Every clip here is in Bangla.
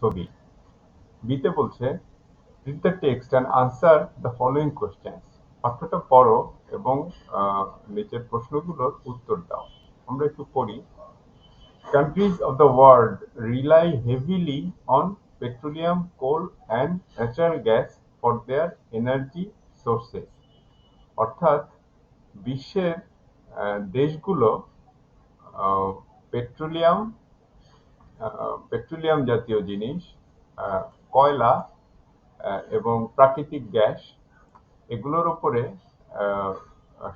ছবি। বিতে বলছে read the text and answer the following questions. পাঠ্যটা পড়ো এবং নিচের প্রশ্নগুলোর উত্তর দাও। আমরা একটু পড়ি। Countries of the world rely heavily on petroleum, coal and natural gas for their energy sources. অর্থাৎ বিশ্বের দেশগুলো আহ, পেট্রোলিয়াম পেট্রোলিয়াম জাতীয় জিনিস, কয়লা এবং প্রাকৃতিক গ্যাস এগুলোর উপরে আহ,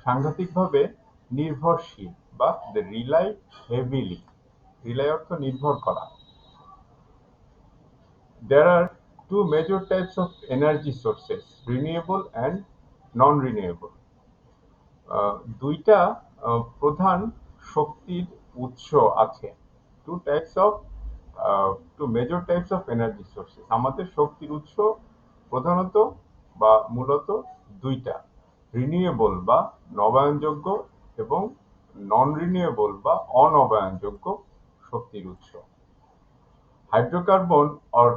সাংঘাতিকভাবে নির্ভরশীল বা দে রিলাই হেভিলি। রিলাই অর্থ নির্ভর করা। There are two major types of energy sources, renewable and non-renewable. দুইটা প্রধান শক্তির উৎস আছে। Two types of two major types of energy sources. আমাদের শক্তির উৎস প্রধানত বা মূলত দুইটা, রিনিউয়েবল বা নবায়নযোগ্য এবং নন রিনিউয়েবল বা অনবায়নযোগ্য শক্তির উৎস। Hydrocarbon or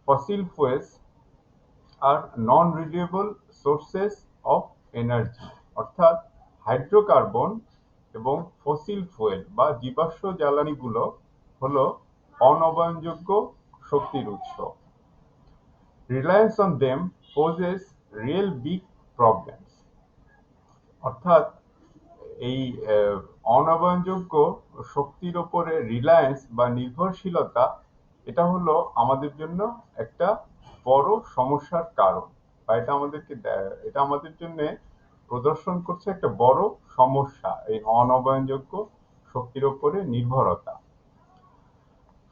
fossil fuels are non-renewable sources of energy. অর্থাৎ হাইড্রোকার্বন এবং ফসিল ফুয়েল বা জীবাশ্ম জ্বালানিগুলো হলো অনবায়নযোগ্য শক্তির উৎস। Reliance on them poses real big problems. অর্থাৎ এই অনবায়নযোগ্য শক্তির ওপরে রিলায়েন্স বা নির্ভরশীলতা এটা হলো আমাদের জন্য একটা বড় সমস্যার কারণ, বা এটা আমাদের জন্য প্রদর্শন করছে একটা বড় সমস্যা, এই অনবায়নযোগ্য শক্তির ওপরে নির্ভরতা।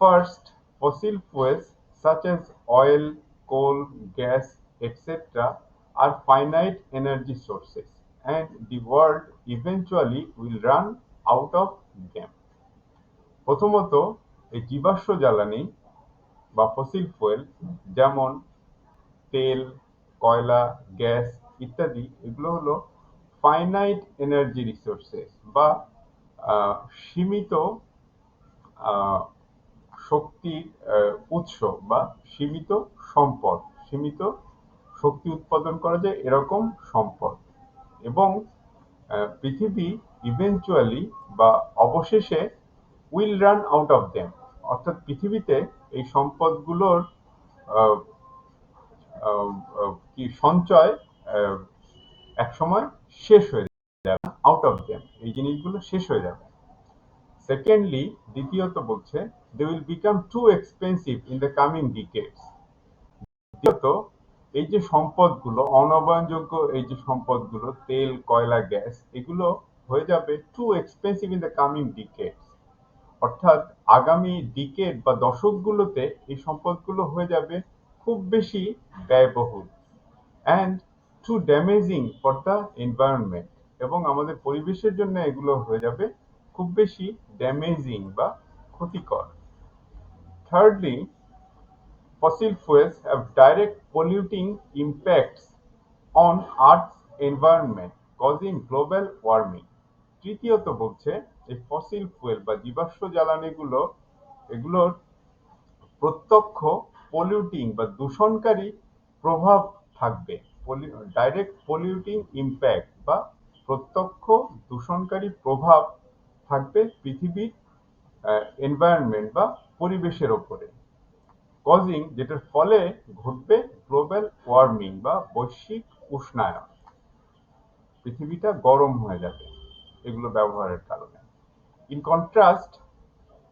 First, fossil fuels such as oil, coal, gas, etc. are finite energy sources, and the world eventually will run out of them. প্রথমত, এই জীবাশ্ম জ্বালানি বা ফসিল ফুয়েল যেমন তেল, কয়লা, গ্যাস ইত্যাদি এগুলো হলো ফাইনাইট এনার্জি রিসোর্সেস বা সীমিত আহ, শক্তির উৎস বা সীমিত সম্পদ, সীমিত শক্তি উৎপাদন করা যায় এরকম সম্পদ। এবং পৃথিবী ইভেনচুয়ালি বা অবশেষে will run out of them. অর্থাৎ পৃথিবীতে এই সম্পদগুলোর আহ, আহ, কি সঞ্চয় আহ, একসময় শেষ হয়ে যাবে, আউট অফ দেম এই জিনিসগুলো শেষ হয়ে যাবে। সেকেন্ডলি, দ্বিতীয়ত বলছে they will become too expensive in the coming decades. দ্বিতীয়ত, এই যে সম্পদগুলো অনবায়নযোগ্য, এই যে সম্পদগুলো তেল, কয়লা, গ্যাস এগুলো হয়ে যাবে two expensive in the coming ডিকেডস। অর্থাৎ আগামী ডিকেড বা দশকগুলোতে এই সম্পদগুলো হয়ে যাবে খুব বেশি ব্যয়বহুল and too damaging for the environment, এবং আমাদের পরিবেশের জন্য এগুলো হয়ে যাবে খুব বেশি ড্যামেজিং বা ক্ষতিকর। Thirdly, fossil fuels have direct polluting impacts on Earth's environment, causing global warming. তৃতীয়ত বলছে এই ফসিল ফুয়েল বা জীবাশ্ম জ্বালানিগুলো এগুলোর প্রত্যক্ষ পলিউটিং বা দূষণকারী প্রভাব থাকবে। ডাইরেক্ট পলিউটিং ইম্প্যাক্ট বা প্রত্যক্ষ দূষণকারী প্রভাব থাকবে পৃথিবীর এনভায়রনমেন্ট বা পরিবেশের ওপরে। কজিং, যেটার ফলে ঘটবে গ্লোবাল ওয়ার্মিং বা বৈশ্বিক উষ্ণায়ন, পৃথিবীটা গরম হয়ে যাবে এগুলো ব্যবহারের কারণে। In contrast,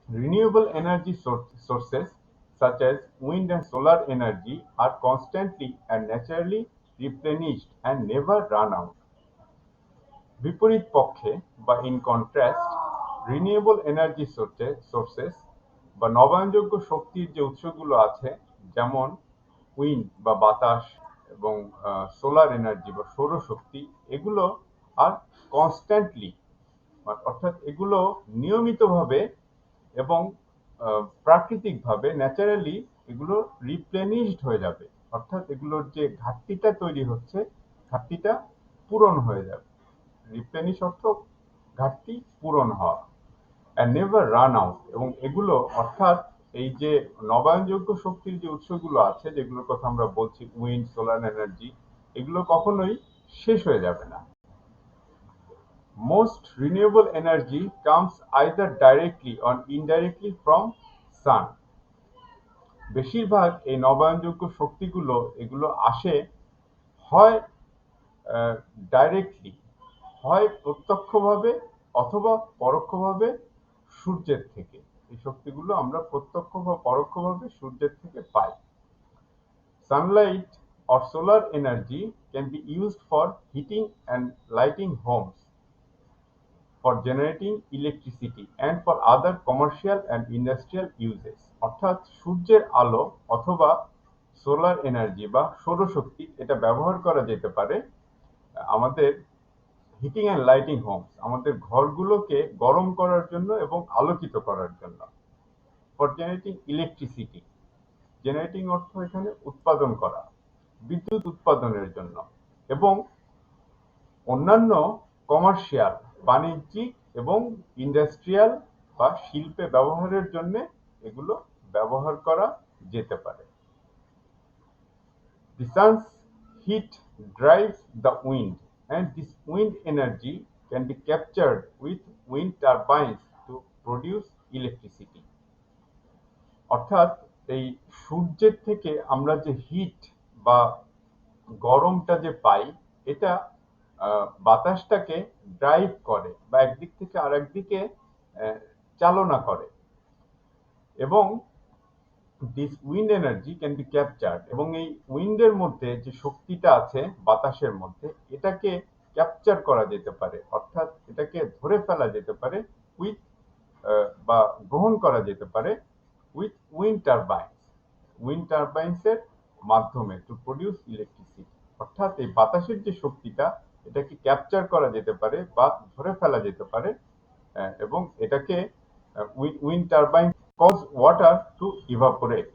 renewable energy sources such as wind and solar energy are constantly and naturally replenished and never run out. বিপরীত পক্ষে বা in contrast, renewable energy sources বা নবায়নযোগ্য শক্তির যে উৎসগুলো আছে যেমন উইন্ড বা বাতাস এবং সোলার এনার্জি বা সৌরশক্তি, এগুলো আর কনস্ট্যান্টলি অর্থাৎ এগুলো নিয়মিতভাবে এবং প্রাকৃতিকভাবে ন্যাচারালি এগুলো রিপ্লেনিশড হয়ে যাবে। অর্থাৎ এগুলোর যে ঘাটতিটা তৈরি হচ্ছে ঘাটতিটা পূরণ হয়ে যাবে। রিপ্লেনিশ অর্থ ঘাটতি পূরণ হওয়া, অ্যান্ড নেভার রান আউট, এবং এগুলো অর্থাৎ এই যে নবায়নযোগ্য শক্তির যে উৎসগুলো আছে, যেগুলোর কথা আমরা বলছি, উইন্ড, সোলার এনার্জি, এগুলো কখনোই শেষ হয়ে যাবে না। Most renewable energy comes either directly or indirectly from sun. বেশিরভাগ এই নবায়নযোগ্য শক্তিগুলো এগুলো আসে হয় ডাইরেক্টলি, হয় প্রত্যক্ষভাবে অথবা পরোক্ষভাবে সূর্যের থেকে। এই শক্তিগুলো আমরা প্রত্যক্ষ বা পরোক্ষভাবে সূর্যের থেকে পাই। Sunlight or solar energy can be used for heating and lighting homes, for generating electricity and for other commercial and industrial uses. অর্থাৎ সূর্যের আলো অথবা সোলার এনার্জি বা সৌরশক্তি এটা ব্যবহার করা যেতে পারে আমাদের হিটিং অ্যান্ড লাইটিং হোমস, আমাদের ঘরগুলোকে গরম করার জন্য এবং আলোকিত করার জন্য। ফর জেনারেটিং ইলেকট্রিসিটি, জেনারেটিং অর্থ এখানে উৎপাদন করা, বিদ্যুৎ উৎপাদনের জন্য, এবং অন্যান্য কমার্শিয়াল, বাণিজ্যিক এবং ইন্ডাস্ট্রিয়াল বা শিল্পে ব্যবহারের জন্য এগুলো ব্যবহার করা যেতে পারে। The sun's heat drives the wind, and this wind energy can be captured with wind turbines to produce electricity. অর্থাৎ এই সূর্যের থেকে আমরা যে হিট বা গরমটা যে পাই, এটা বাতাসটাকে ড্রাইভ করে বা একদিক থেকে আরেক দিকে চালনা করে, এবং this wind energy can be captured, এবং এই উইন্ডের মধ্যে যে শক্তিটা আছে বাতাসের মধ্যে, এটাকে ক্যাপচার করা যেতে পারে, অর্থাৎ এটাকে ধরে ফেলা যেতে পারে উইথ বা গ্রহণ করা যেতে পারে উইথ উইন্ড টারবাইন্স, উইন্ড টারবাইন্সের মাধ্যমে টু প্রডিউস ইলেকট্রিসিটি। অর্থাৎ এই বাতাসের যে শক্তিটা এটাকে ক্যাপচার করা যেতে পারে বা ধরে ফেলা যেতে পারে, এবং এটাকে wind turbine cause water to evaporate.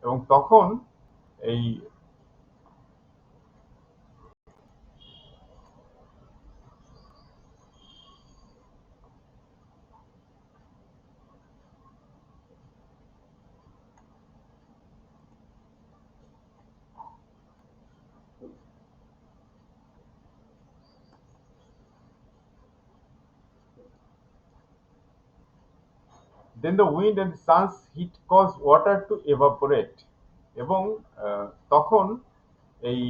এবং তখন এই then the wind and sun's heat cause water to evaporate, এবং তখন এই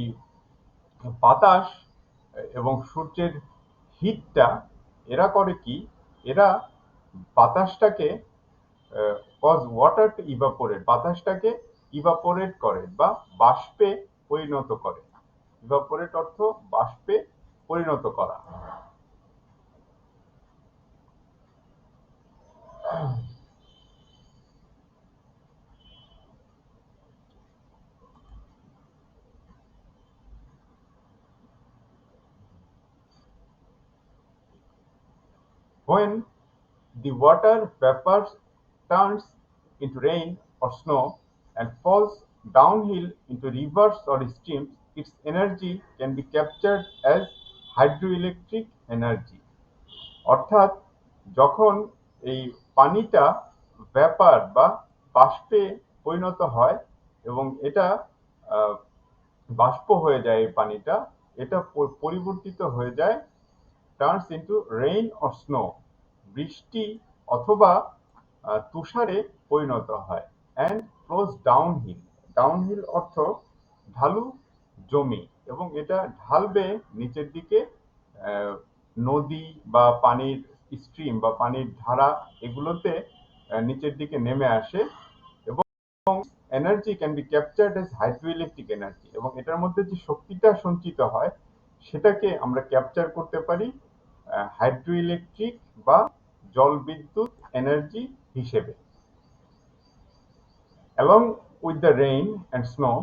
বাতাস এবং সূর্যের হিটটা এরা করে কি, এরা বাতাসটাকে কজ ওয়াটার টু ইভাপোরেট, বাতাসটাকে ইভাপোরেট করে বা বাষ্পে পরিণত করে। ইভাপোরেট অর্থ বাষ্পে পরিণত করা। When the water vapor turns into rain or snow and falls downhill into rivers or streams, its energy can be captured as hydroelectric energy. অর্থাৎ যখন এই পানিটা ভ্যাপার বা বাষ্পে পরিণত হয় এবং এটা আহ, বাষ্প হয়ে যায়, এই পানিটা এটা পরিবর্তিত হয়ে যায়, turns into rain or snow, বৃষ্টি অথবা তুষারে পরিণত হয়, অ্যান্ড ফ্লোজ ডাউনহিল, ডাউনহিল অর্থ ঢালু জমি, এবং এটা ঢালবে নিচের দিকে, আহ, নদী বা পানির স্ট্রিম বা পানির ধারা এগুলোতে নিচের দিকে নেমে আসে, এবং energy can be captured as hydroelectric energy, এবং এটার মধ্যে যে শক্তিটা সঞ্চিত হয় সেটাকে আমরা ক্যাপচার করতে পারি হাইড্রোইলেকট্রিক বা জলবিদ্যুৎ এনার্জি হিসেবে। Along with the rain and snow,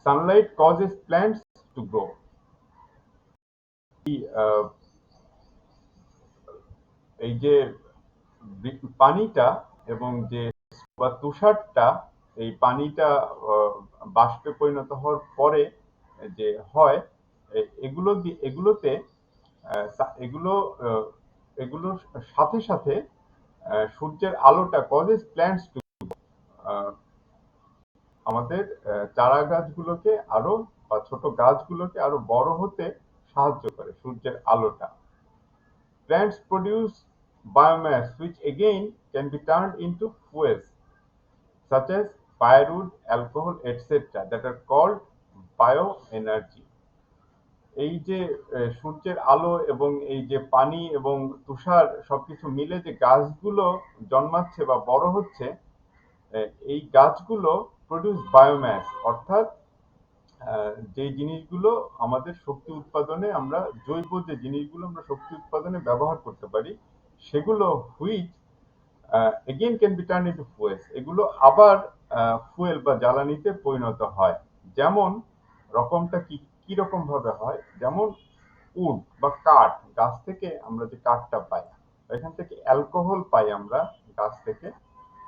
sunlight causes plants to grow. আহ, এই যে পানিটা এবং যে বা তুষারটা, এই পানিটা আহ, বাষ্পে পরিণত হওয়ার পরে যে হয়, এগুলোতে এগুলো এগুলোর সাথে সাথে সূর্যের আলোটা কজেস প্ল্যান্টস টু আমাদের চারা গাছগুলোকে আরো বা ছোট গাছগুলোকে আরো বড় হতে সাহায্য করে সূর্যের আলোটা। Plants produce biomass which again can be turned into fuels such as firewood, alcohol, etc. that are called bioenergy. এই যে সূর্যের আলো এবং এই যে পানি এবং তুষার সবকিছু মিলে যে গাছগুলো জন্মাচ্ছে বা বড় হচ্ছে, এই গাছগুলো প্রডিউস বায়োম্যাস, অর্থাৎ যে জিনিসগুলো আমাদের শক্তি উৎপাদনে, আমরা জৈব যে জিনিসগুলো আমরা শক্তি উৎপাদনে ব্যবহার করতে পারি, সেগুলো which again can be turn into fuels, এগুলো আবার ফুয়েল বা জ্বালানিতে পরিণত হয়। যেমন রকমটা কি কি রকম ভাবে হয়, যেমন উড বা কাঠ, গাছ থেকে আমরা যে কাঠটা পাই, এখান থেকে অ্যালকোহল পাই আমরা গাছ থেকে,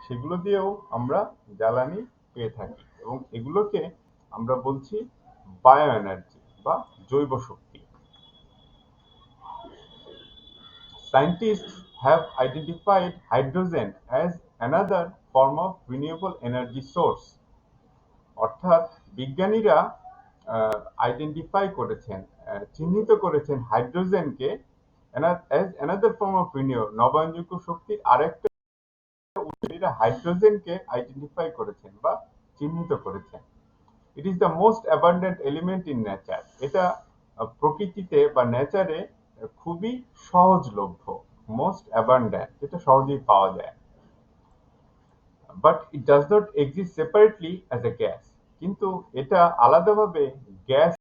সেগুলো দিয়েও আমরা জ্বালানি পেয়ে থাকি এবং এগুলোকে আমরা বলছি বায়ো এনার্জি বা জৈব শক্তি। Scientists have identified hydrogen as another form of renewable energy source. অর্থাৎ বিজ্ঞানীরা আইডেন্টিফাই করেছেন, চিহ্নিত করেছেন হাইড্রোজেনকে as another form of নবায়নযোগ্য শক্তির আরেকটা উৎস। হাইড্রোজেনকে আইডেন্টিফাই করেছেন বা চিহ্নিত করেছেন। It is the most abundant element in nature. এটা প্রকৃতিতে বা নেচারে খুবই সহজলভ্য, মোস্ট অ্যাবান্ডেন্ট, যেটা সহজেই পাওয়া যায়। But it does not exist separately as a gas, কিন্তু এটা আলাদাভাবে গ্যাস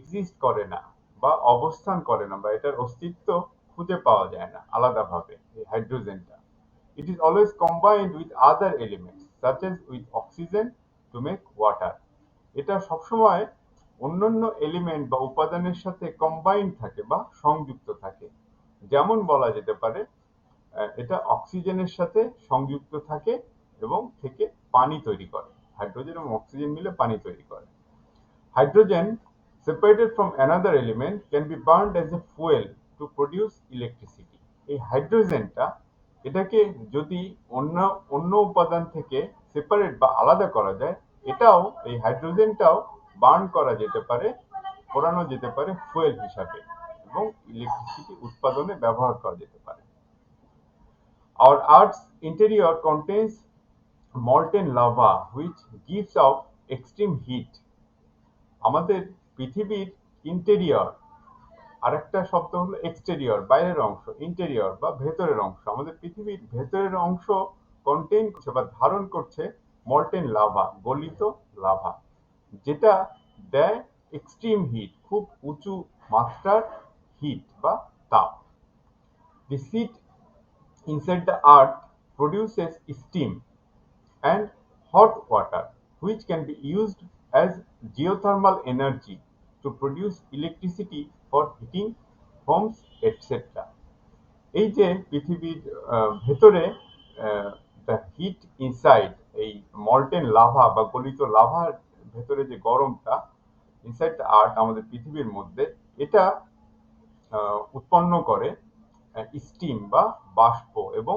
এক্সিস্ট করে না বা অবস্থান করে না, বা এটার অস্তিত্ব খুঁজে পাওয়া যায় না আলাদাভাবে এই হাইড্রোজেনটা। It is always combined with other elements such as with oxygen to make water. এটা সবসময় অন্যান্য এলিমেন্ট বা উপাদানের সাথে কম্বাইন্ড থাকে বা সংযুক্ত থাকে। যেমন বলা যেতে পারে এটা অক্সিজেনের সাথে সংযুক্ত থাকে এবং থেকে পানি তৈরি করে। হাইড্রোজেন এবং অক্সিজেন মিলে পানি তৈরি করে। Hydrogen separated from another element can be burned as a fuel to produce electricity. এই হাইড্রোজেনটা, এটাকে যদি অন্য অন্য উপাদান থেকে সেপারেট বা আলাদা করা যায়, এটাও এই হাইড্রোজেনটাও বার্ন করা যেতে পারে, পোড়ানো যেতে পারে ফুয়েল হিসাবে এবং ইলেকট্রিসিটি উৎপাদনে ব্যবহার করা যেতে পারে। Our Earth's interior contains molten lava which gives off extreme heat. আমাদের পৃথিবীর ইন্টেরিয়র, আরেকটা শব্দ হলো এক্সটেরিয়র, বাইরের অংশ, ইন্টেরিয়র বা ভেতরের অংশ। আমাদের পৃথিবীর ভেতরের অংশ কন্টেইন করছে বা ধারণ করছে মল্টেন লাভা, গলিত লাভা, যেটা দেয় এক্সট্রিম হিট, খুব উঁচু মাত্রার হিট বা তাপ। This heat inside the earth produces steam and hot water which can be used as geothermal energy to produce electricity for heating homes etc. এই যে পৃথিবীর ভেতরে দ্য হিট ইনসাইড, এই মল্টেন লাভা বা গলিত লাভার ভেতরে যে গরমটা ইনসাইড দ্য আর্থ, আমাদের পৃথিবীর মধ্যে, এটা উৎপন্ন করে স্টিম বা বাষ্প এবং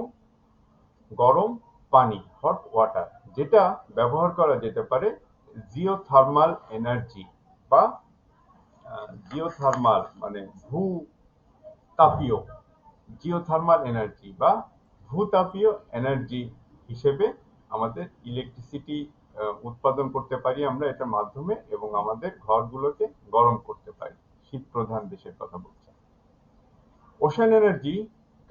গরম পানি, হট ওয়াটার, যেটা ব্যবহার করা যেতে পারে জিওথার্মাল এনার্জি বা জিওথার্মাল মানে ভূতাপীয়, জিওথার্মাল এনার্জি বা ভূতাপীয় এনার্জি হিসেবে আমাদের ইলেকট্রিসিটি উৎপাদন করতে পারি আমরা এটার মাধ্যমে, এবং আমাদের ঘরগুলোকে গরম করতে পারি। শীত প্রধান দেশের কথা বলছি। Ocean energy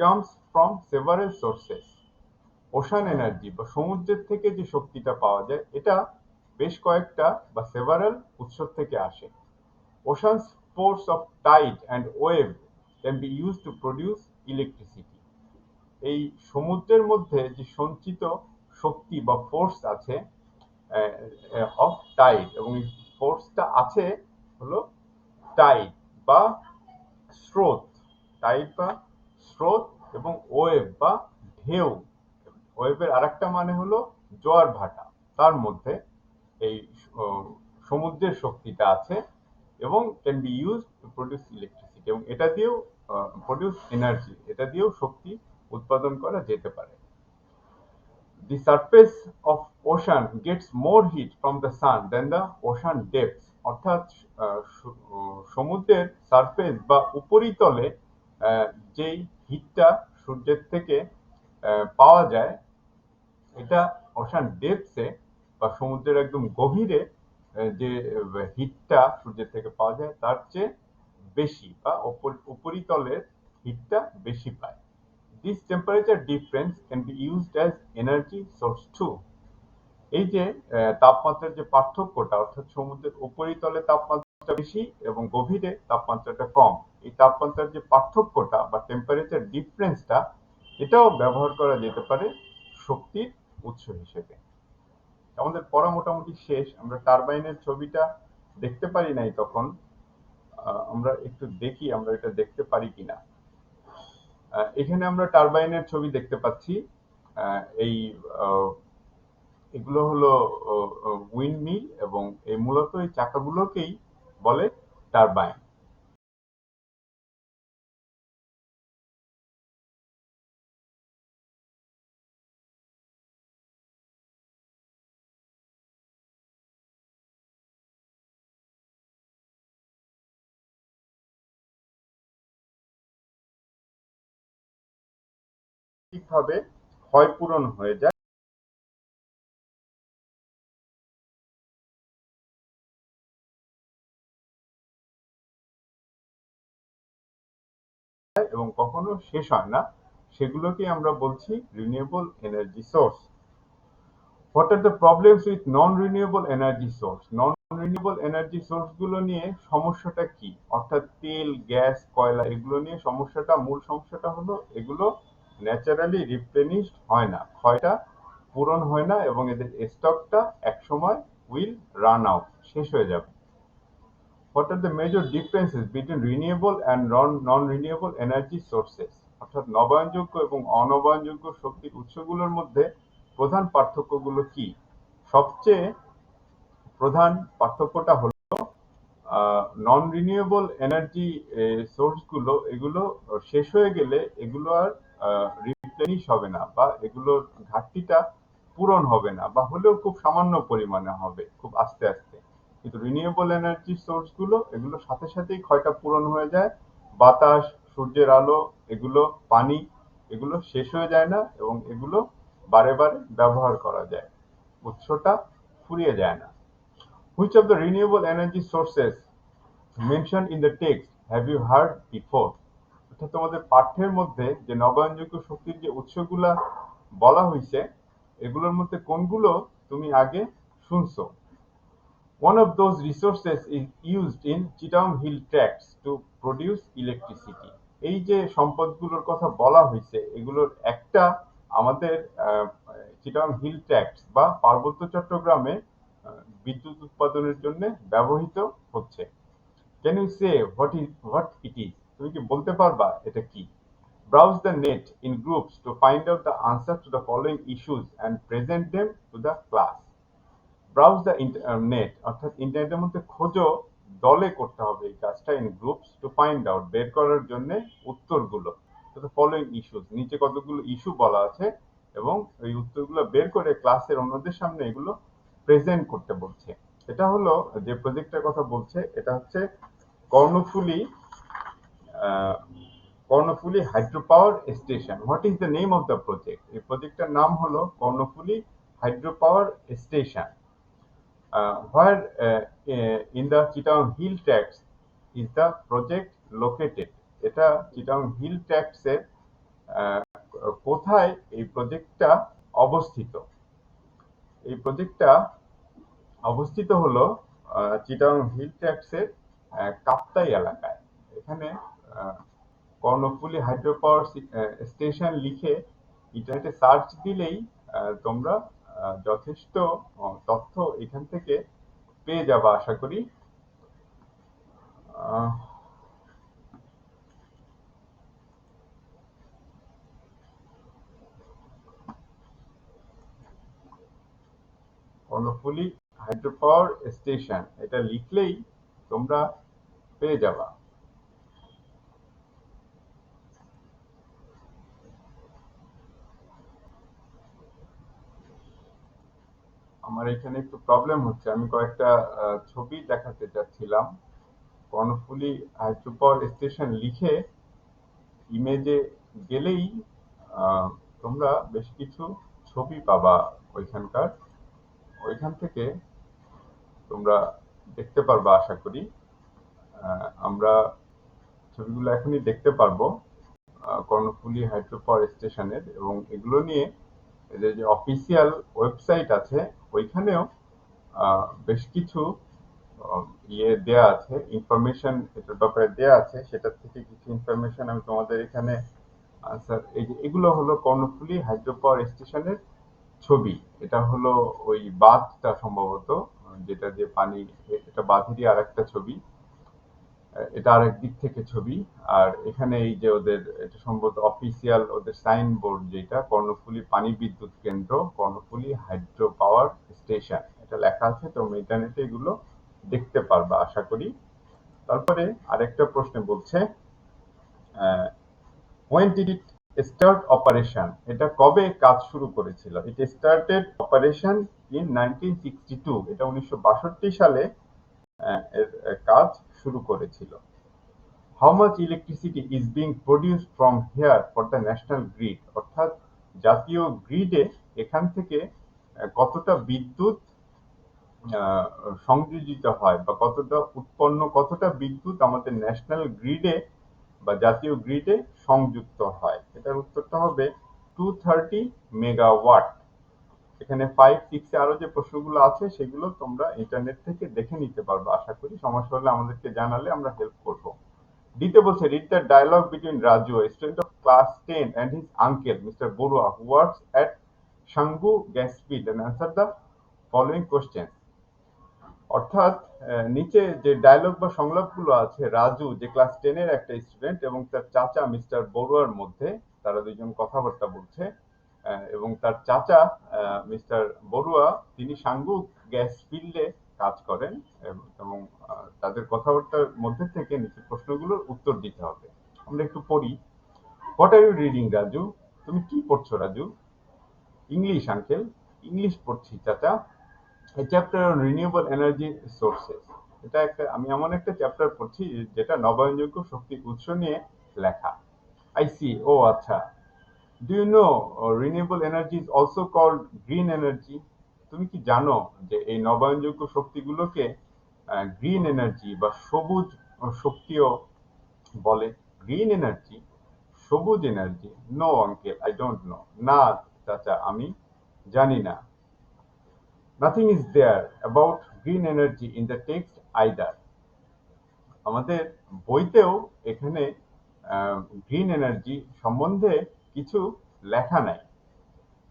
comes from several sources. Ocean energy বা সমুদ্রের থেকে যে শক্তিটা পাওয়া যায়, এটা বেশ কয়েকটা বা সেভারাল উৎস থেকে আসে। Ocean's force of tide and wave can be used to produce electricity. এই সমুদ্রের মধ্যে যে সঞ্চিত শক্তি বা ফোর্স আছে অফ টাইড, এবং এই ফোর্সটা আছে হলো টাইড বা স্রোত, টাইড বা স্রোত, এবং ওয়েভ বা ঢেউ। ওয়েভের আরেকটা মানে হলো জোয়ার ভাটা। তার মধ্যে এই সমুদ্রের শক্তিটা আছে এবং can be use to produce electricity, এবং এটা দিয়েও প্রডিউস এনার্জি, এটা দিয়েও শক্তি উৎপাদন করা যেতে পারে। The surface of ocean gets more heat from the sun than the ocean depths, অর্থাৎ সমুদ্রের সারফেস বা উপরিতলে যেই হিটটা সূর্যের থেকে পাওয়া যায়, এটা ওশান ডেপথসে বা সমুদ্রের একদম গভীরে যে হিটটা সূর্যের থেকে পাওয়া যায় তার চেয়ে বেশি, বা উপরিতলের হিটটা বেশি পায়। This temperature difference can be used as energy source too. এই যে তাপমাত্রার যে পার্থক্যটা, অর্থাৎ সমুদ্রের উপরিতলে তাপমাত্রা বেশি এবং গভীরে তাপমাত্রাটা কম, এই তাপমাত্রার যে পার্থক্যটা বা টেম্পারেচার ডিফারেন্সটা, এটাও ব্যবহার করা যেতে পারে শক্তির উৎস হিসেবে। আমাদের পড়া মোটামুটি শেষ। আমরা টারবাইনের ছবিটা দেখতে পারি নাই তখন, আমরা একটু দেখি আমরা এটা দেখতে পারি কিনা। এখানে আমরা টারবাইনের ছবি দেখতে পাচ্ছি। এই এগুলো হলো উইন্ড মিল, এবং এই মূলত এই চাকাগুলোকেই বলে টারবাইন। ঠিকভাবে ক্ষয় পূরণ হয়ে যায় এবং কখনো শেষ হয় না, সেগুলোকে আমরা বলছি renewable energy source. What are the problems with non renewable energy source? Non renewable energy source গুলো নিয়ে সমস্যাটা কি? অর্থাৎ তেল, গ্যাস, কয়লা, এগুলো নিয়ে সমস্যাটা, মূল সমস্যাটা হলো এগুলো ন্যাচারালি রিপ্লেনিশড হয় না, ক্ষয়টা পূরণ হয় না, এবং এদের স্টকটা একসময় উইল রান আউট, শেষ হয়ে যাবে। What are the major differences between renewable and non-renewable energy sources? অর্থাৎ নবায়নযোগ্য এবং অনবায়নযোগ্য শক্তির উৎসগুলোর মধ্যে প্রধান পার্থক্যগুলো কি? সবচেয়ে প্রধান পার্থক্যটা হলো নন রিনিউয়েবল এনার্জি সোর্সগুলো, এগুলো শেষ হয়ে গেলে এগুলো আর রিপ্লেনিশ হবে না, বা এগুলোর ঘাটতিটা পূরণ হবে না, বা হলেও খুব সামান্য পরিমাণে হবে, খুব আস্তে আস্তে। কিন্তু রিনিউয়েবল এনার্জি সোর্সগুলো, এগুলো সাথে সাথেই ক্ষয়টা পূরণ হয়ে যায়। বাতাস, সূর্যের আলো, এগুলো পানি, এগুলো শেষ হয়ে যায় না, এবং এগুলো বারে বারে ব্যবহার করা যায়, উৎসটা ফুরিয়ে যায় না। Which of the renewable energy sources mentioned in the text have you heard before? অর্থাৎ তোমাদের পাঠ্যের মধ্যে যে নবায়নযোগ্য শক্তির যে উৎসগুলা বলা হয়েছে, এগুলোর মধ্যে কোনগুলো তুমি আগে শুনছো? One of those resources is used in Chittagong Hill Tracts to produce electricity. এই যে সম্পদগুলোর কথা বলা হয়েছে, এগুলোর একটা আমাদের চিটাগং হিল ট্র্যাক্টস বা পার্বত্য চট্টগ্রামে বিদ্যুৎ উৎপাদনের জন্য ব্যবহৃত হচ্ছে। Can you say what it is? তুমি কি বলতে পারবা এটা কি? Browse the net in groups to find out the answer to the following issues and present them to the class. Browse the net, অর্থাৎ ইন্টারনেটের মধ্যে খোঁজো, দলে করতে হবে এই কাজটা, in groups, to find out, বের করার জন্য উত্তরগুলো, তো ফলোইং ইস্যুস, নিচে কতগুলো ইস্যু বলা আছে, এবং এই উত্তরগুলো বের করে ক্লাসের অন্যদের সামনে এগুলো প্রেজেন্ট করতে বলছে। এটা হলো যে প্রজেক্টের কথা বলছে, এটা হচ্ছে Karnaphuli Karnaphuli hydro power station. What is the name of the project? এই প্রজেক্টটার নাম হলো Karnaphuli hydro power station. Where in the Chittagong Hill Tracts is the project located? এটা চিটাগং হিল ট্র্যাক্টস এর কোথায় এই প্রজেক্টটা অবস্থিত? এই প্রজেক্টটা অবস্থিত হলো চিটাগং হিল ট্র্যাক্টস এর কাপ্তাই এলাকায়। এখানে কর্ণফুলী হাইড্রো পাওয়ার স্টেশন লিখে ইন্টারনেটে সার্চ দিলেই তোমরা যথেষ্ট তথ্য এখান থেকে পেয়ে যাবা আশা করি। আহ, কর্ণফুলী হাইড্রো পাওয়ার স্টেশন এটা লিখলেই তোমরা পেয়ে যাবা। আমার এখানে একটু প্রবলেম হচ্ছে, আমি কয়েকটা ছবি দেখাতে চাচ্ছিলাম। কর্ণফুলী হাইড্রো পাওয়ার স্টেশন লিখে ইমেজে গেলেই আহ, তোমরা বেশ কিছু ছবি পাবা ওইখানকার। ওইখান থেকে তোমরা দেখতে পারবা আশা করি। আমরা ছবিগুলো এখনই দেখতে পারবো কর্ণফুলী হাইড্রো পাওয়ার স্টেশনের, এবং এগুলো নিয়ে এদের যে অফিসিয়াল ওয়েবসাইট আছে ওইখানেও বেশ কিছু আহ, দেয়া আছে, ইনফরমেশন এটার ব্যাপারে দেয়া আছে। সেটার থেকে কিছু ইনফরমেশন আমি তোমাদের এখানে স্যার, এই যে এগুলো হলো কর্ণফুলী হাইড্রো পাওয়ার স্টেশনের ছবি। এটা হলো ওই বাঁধটা সম্ভবত, যেটা দিয়ে পানি, এটা বাঁধেরই আর একটা ছবি। এটা আরেক দিক থেকে ছবি। আর এখানে এই যে ওদের, এটা সম্ভবত অফিসিয়াল ওদের সাইন বোর্ড, যেটা কর্ণফুলী পানি বিদ্যুৎ কেন্দ্র, কর্ণফুলী হাইড্রো পাওয়ার স্টেশন, এটা লেখা আছে। তোমরা ইন্টারনেটে এগুলো দেখতে পারবা আশা করি। তারপরে আরেকটা প্রশ্ন বলছে, when did it start operation, এটা কবে কাজ শুরু করেছিল? it started operation in 1962, এটা 1962 সালে এর কাজ শুরু করেছিল। how much electricity is being produced from here for the national grid, অর্থাৎ জাতীয় গ্রিডে এখান থেকে কতটা বিদ্যুৎ আহ, সংযোজিত হয়, বা কতটা উৎপন্ন, কতটা বিদ্যুৎ আমাদের ন্যাশনাল গ্রিডে বা জাতীয় গ্রিডে সংযুক্ত হয়। এটার উত্তরটা হবে 230 মেগাওয়াট। এখানে 5, 6 আরো যে প্রশ্নগুলো আছে সেগুলো তোমরা ইন্টারনেট থেকে দেখে নিতে পারবে আশা করি। সমস্যা হলে আমাদেরকে জানালে আমরা হেল্প করব। দিতে বলছে, read the dialogue between Raju, a student of class 10, and his uncle, Mr. Borua, who works at Shanggu gas field, and answer the following questions. অর্থাৎ নিচে যে ডায়লগ বা সংলাপগুলো আছে, রাজু যে ক্লাস 10 এর একটা স্টুডেন্ট এবং তার চাচা মিস্টার বড়ুয়ার মধ্যে, তারা দুইজন কথাবার্তা বলছে। এবং তার চাচা মিস্টার বড়ুয়া, তিনি সাঙ্গু গ্যাস ফিল্ডে কাজ করেন, এবং তাদের কথাবার্তার মধ্যে থেকে নিচে প্রশ্নগুলোর উত্তর দিতে হবে। আমরা একটু পড়ি। What are you reading Raju? তুমি কি পড়ছো রাজু? English uncle. ইংলিশ পড়ছি চাচা। a chapter on renewable energy sources, এটা একটা, আমি এমন একটা চ্যাপ্টার পড়ছি যেটা নবায়নযোগ্য শক্তির উৎস নিয়ে লেখা। আই সি, ও আচ্ছা। Do you know renewable energy is also called green energy? তুমি কি জানো যে এই নবায়নযোগ্য শক্তিগুলোকে গ্রিন এনার্জি বা সবুজ শক্তিও বলে? গ্রিন এনার্জি, সবুজ energy? No uncle, I don't know. না চাচা, আমি জানি না। Nothing is there about green energy in the text either. আমাদের বইতেও এখানে গ্রিন এনার্জি সম্বন্ধে কিছু লেখা নাই।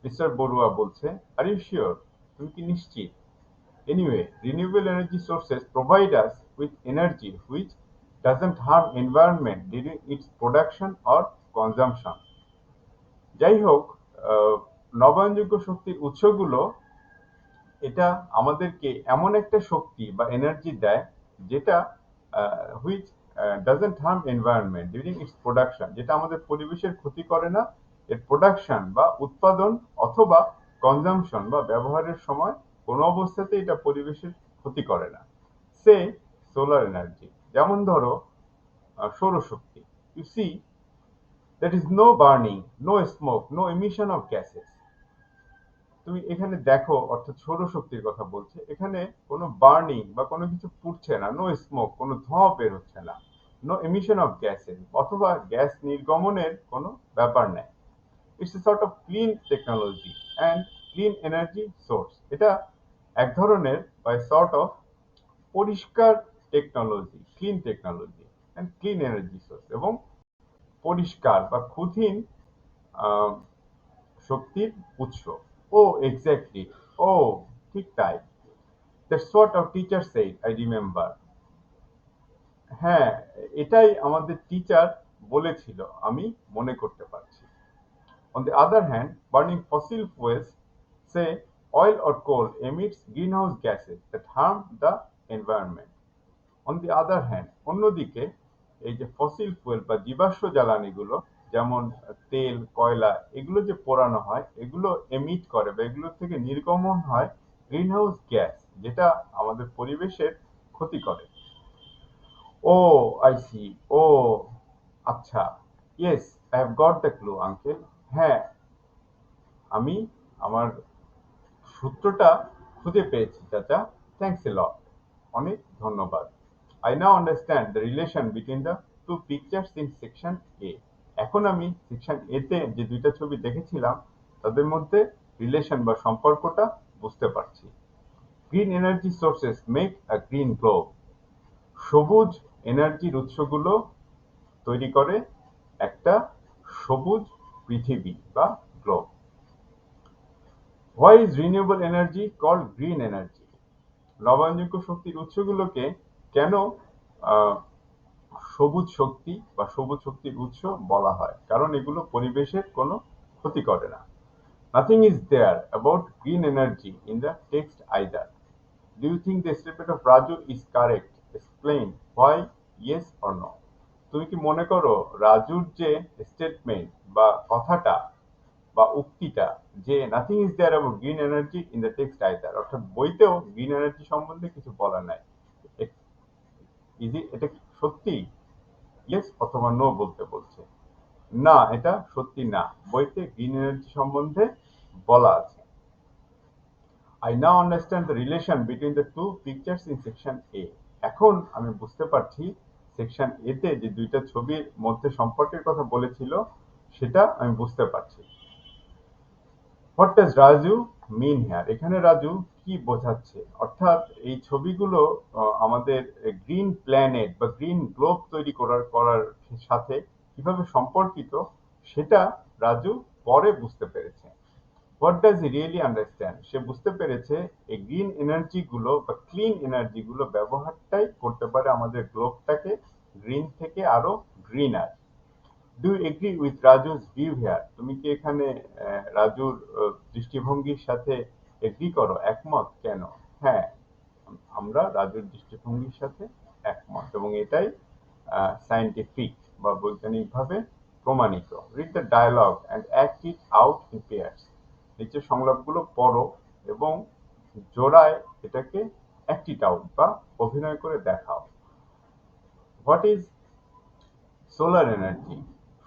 মিস্টার বড়ুয়া বলছে, আর ইউ শিওর? তুমি কি নিশ্চিত? Anyway, renewable energy sources provide us with energy which doesn't harm environment during its production or consumption. যাই হোক, নবায়নযোগ্য শক্তির উৎসগুলো এটা আমাদেরকে এমন একটা শক্তি বা এনার্জি দেয় যেটা which doesn't harm environment during its production, যেটা আমাদের পরিবেশের ক্ষতি করে না এর প্রোডাকশন বা উৎপাদন অথবা কনজাম্পশন বা ব্যবহারের সময় কোনো অবস্থাতে এটা পরিবেশের ক্ষতি করে না। সে সোলার এনার্জি, যেমন ধরো সৌরশক্তি। You see, that is no burning, no smoke, no emission of gases. তুমি এখানে দেখো, অর্থাৎ সৌরশক্তির কথা বলছে, এখানে কোনো বার্নিং বা কোনো কিছু পুড়ছে না, নো স্মোক, কোনো ধোঁয়া বের হচ্ছে না, নো এমিশন অফ গ্যাসেস, অথবা গ্যাস নির্গমনের কোনো ব্যাপার নেই। It's a sort of clean technology and clean energy source. এটা এক ধরনের বা সর্ট অফ পরিষ্কার technology, clean technology and clean energy source, এবং পরিষ্কার বা ক্ষুধীন আহ, শক্তির উৎস। ও এক্স্যাক্টলি, ও ঠিক তাই। That's what our teacher said, I remember. হ্যাঁ, এটাই আমাদের টিচার বলেছিল, আমি মনে করতে পারছি। On the other hand, burning fossil fuels, say oil or coal, emits greenhouse gases that harm the environment. On the other hand, অন্যদিকে এই যে ফসিল ফুয়েল বা জীবাশ্ম জ্বালানিগুলো, যেমন তেল, কয়লা, এগুলো যে পোড়ানো হয়, এগুলো এমিট করে বা এগুলো থেকে নির্গমন হয় গ্রিনহাউস গ্যাস, যেটা আমাদের পরিবেশের ক্ষতি করে। ও আই সি, ও আচ্ছা, yes, I have got the clue uncle. হ্যাঁ, আমি আমার সূত্রটা খুঁজে পেয়েছি চাচা। Thanks a lot. অনেক ধন্যবাদ। I now understand the relation between the two pictures in section A. এখন আমি সেকশন এ তে যে দুইটা ছবি দেখেছিলাম তাদের মধ্যে রিলেশন বা সম্পর্কটা বুঝতে পারছি। Green energy sources make a green globe. সবুজ এনার্জির উৎসগুলো তৈরি করে একটা সবুজ পৃথিবী বা globe. Why is renewable energy called green energy? নবায়নযোগ্য শক্তির উৎসগুলোকে কেন আহ, সবুজ শক্তি বা সবুজ শক্তির উৎস বলা হয়? কারণ এগুলো পরিবেশের কোনো ক্ষতি করে না। Nothing is there about green energy in the text either. Do you think the statement of Raju is correct? Explain why, yes or no. তুমি কি মনে করো রাজুর যে স্টেটমেন্ট বা কথাটা বা উক্তিটা, যে nothing is there about green energy in the text either, অর্থাৎ বইতেও গ্রিন এনার্জি সম্বন্ধে কিছু বলা নাই, এটা কি সত্যি? ইয়েস অথবা নো বলতে বলছে। না, এটা সত্যি না, বইতে গ্রিন এনার্জি সম্বন্ধে বলা আছে। I now understand the relation between the two pictures in section A. এখন আমি বুঝতে পারছি সেকশন এ তে যে দুইটা ছবির মধ্যে সম্পর্কের কথা বলেছিল সেটা আমি বুঝতে পারছি। What does Raju mean here? এখানে রাজু কি বোঝাচ্ছে? অর্থাৎ এই ছবিগুলো আমাদের গ্রিন প্ল্যানেট বা গ্রিন গ্লোব তৈরি করার সাথে কিভাবে সম্পর্কিত সেটা রাজু পরে বুঝতে পেরেছে। What does he really understand? সে বুঝতে পেরেছে এই গ্রিন এনার্জি গুলো বা ক্লিন এনার্জি গুলো ব্যবহারটাই করতে পারে আমাদের গ্লোবটাকে গ্রিন থেকে আরো greener. Do you agree with Raju's view here? তুমি কি এখানে রাজুর দৃষ্টিভঙ্গির সাথে এগ্রি করো, একমত? কেন? হ্যাঁ, আমরা রাজুর দৃষ্টিভঙ্গির সাথে একমত এবং এটাই সায়েন্টিফিক বা বৈজ্ঞানিকভাবে প্রমাণিত। Read the dialogue and act it out in pairs. নিচের সংলাপগুলো পড়ো এবং জোড়ায় এটাকে অ্যাক্ট ইট আউট বা অভিনয় করে দেখাও। What is solar energy?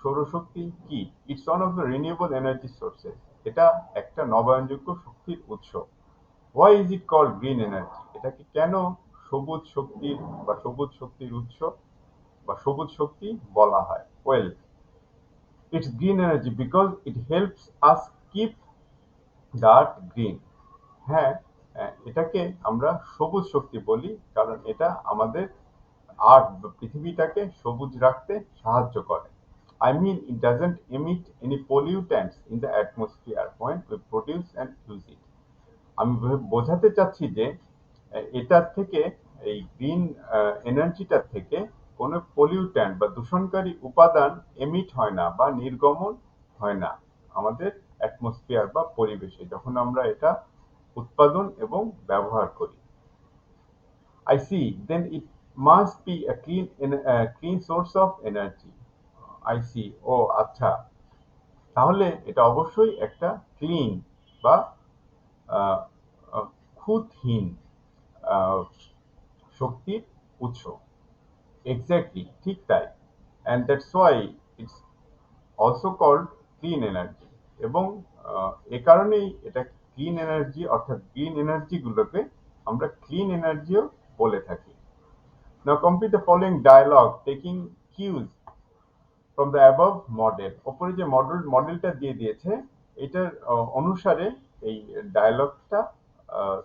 সৌরশক্তি কি? It's one of the renewable energy sources. এটা একটা নবায়নযোগ্য শক্তির উৎস। Why is it called green energy? এটাকে কেন সবুজ শক্তির বা সবুজ শক্তির উৎস বা সবুজ শক্তি বলা হয়? Well, it's green energy because it helps us keep the earth green. হ্যাঁ, এটাকে আমরা সবুজ শক্তি বলি কারণ এটা আমাদের আর্থ বা পৃথিবীটাকে সবুজ রাখতে সাহায্য করে। I mean, it doesn't emit any pollutants in the atmosphere when we produce and use it. আমি বোঝাতে চাচ্ছি যে এটার থেকে, এই গ্রিন এনার্জিটার থেকে কোনো পলিউট্যান্ট বা দূষণকারী উপাদান এমিট হয় না বা নির্গমন হয় না আমাদের অ্যাটমসফিয়ার বা পরিবেশে যখন আমরা এটা উৎপাদন এবং ব্যবহার করি। I see. Then it must be a clean source of energy. I see. ও আচ্ছা, তাহলে এটা অবশ্যই একটা ক্লিন বা আহ, আহ, খুঁতহীন আহ, শক্তির উৎস। এক্স্যাক্টলি, ঠিক তাই। And that's why it's also called clean energy. এবং এ কারণেই এটা ক্লিন এনার্জি, অর্থাৎ গ্রিন এনার্জি গুলোকে আমরা ক্লিন এনার্জিও বলে থাকি। Now complete the following dialogue taking cues from the above model. ওপরে যে মডেলটা দিয়ে দিয়েছে এটার অনুসারে এই ডায়ালগটা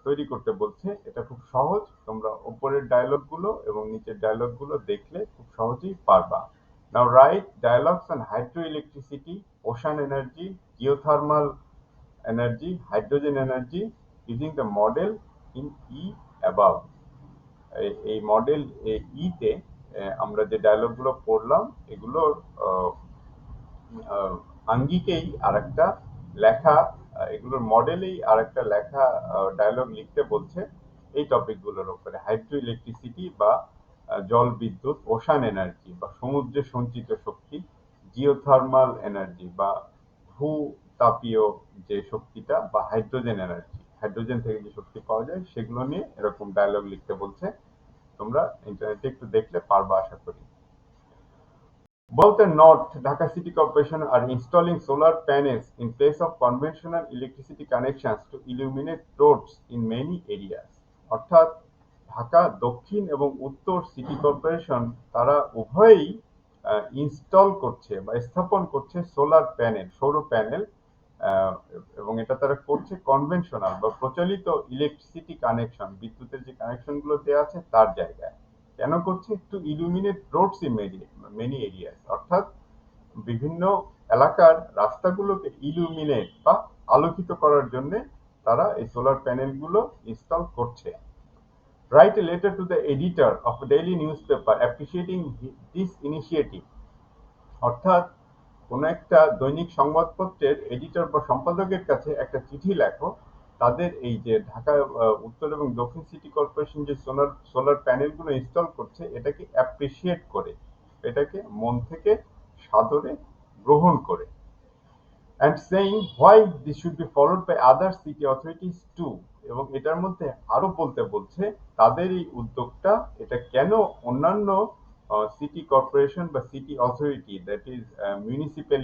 তৈরি করতে বলছে। এটা খুব সহজ, তোমরা ওপরের ডায়ালগ গুলো এবং নিচের ডায়ালগ গুলো দেখলে খুব সহজেই পারবা। Now write dialogues on hydroelectricity, ocean energy, geothermal energy, hydrogen energy using the model in E above. এই মডেল ইতে আমরা যে ডায়লগগুলো পড়লাম এগুলোর আঙ্গিকেই আরেকটা লেখা, এগুলোর মডেলেই আরেকটা লেখা ডায়লগ লিখতে বলছে এই টপিকগুলোর উপরে। হাইড্রো ইলেকট্রিসিটি বা জল বিদ্যুৎ, ওশান এনার্জি বা সমুদ্রে সঞ্চিত শক্তি, জিওথার্মাল এনার্জি বা ভূ তাপীয় যে শক্তিটা, বা হাইড্রোজেন এনার্জি, হাইড্রোজেন থেকে যে শক্তি পাওয়া যায় সেগুলো নিয়ে এরকম ডায়লগ লিখতে বলছে। তোমরা ইন্টারনেটে একটু দেখলে পারবা আশা করি। Both the North Dhaka City Corporation are installing solar panels in place of conventional electricity connections to illuminate roads in many areas. অর্থাৎ ঢাকা দক্ষিণ এবং উত্তর সিটি কর্পোরেশন তারা উভয়ই ইনস্টল করছে বা স্থাপন করছে সোলার প্যানেল, সৌর প্যানেল, এবং এটা তারা করছে কনভেনশনাল বা প্রচলিত ইলেকট্রিসিটি কানেকশন, বিদ্যুতের যে কানেকশনগুলো দেওয়া আছে তার জায়গায়। কেন করছে? To illuminate roads in many areas, অর্থাৎ বিভিন্ন এলাকার রাস্তাগুলোকে ইলুমিনেট বা আলোকিত করার জন্য তারা এই সোলার প্যানেলগুলো ইনস্টল করছে। Write a letter to the editor of a daily newspaper appreciating this initiative. অর্থাৎ কোনো একটা দৈনিক সংবাদপত্রের এডিটর বা সম্পাদকের কাছে একটা চিঠি লেখো, তাদের এই যে ঢাকা উত্তর এবং দক্ষিণ সিটি কর্পোরেশন যে সোলার প্যানেলগুলো ইনস্টল করছে এটাকে অ্যাপ্রিসিয়েট করে, এটাকে মন থেকে সাদরে গ্রহণ করে, and saying why this should be followed by other city authorities too, এবং এটার মধ্যে আরো বলতে বলছে তাদের এই উদ্যোগটা এটা কেন অন্যান্য সিটি কর্পোরেশন বা city authority, that is municipality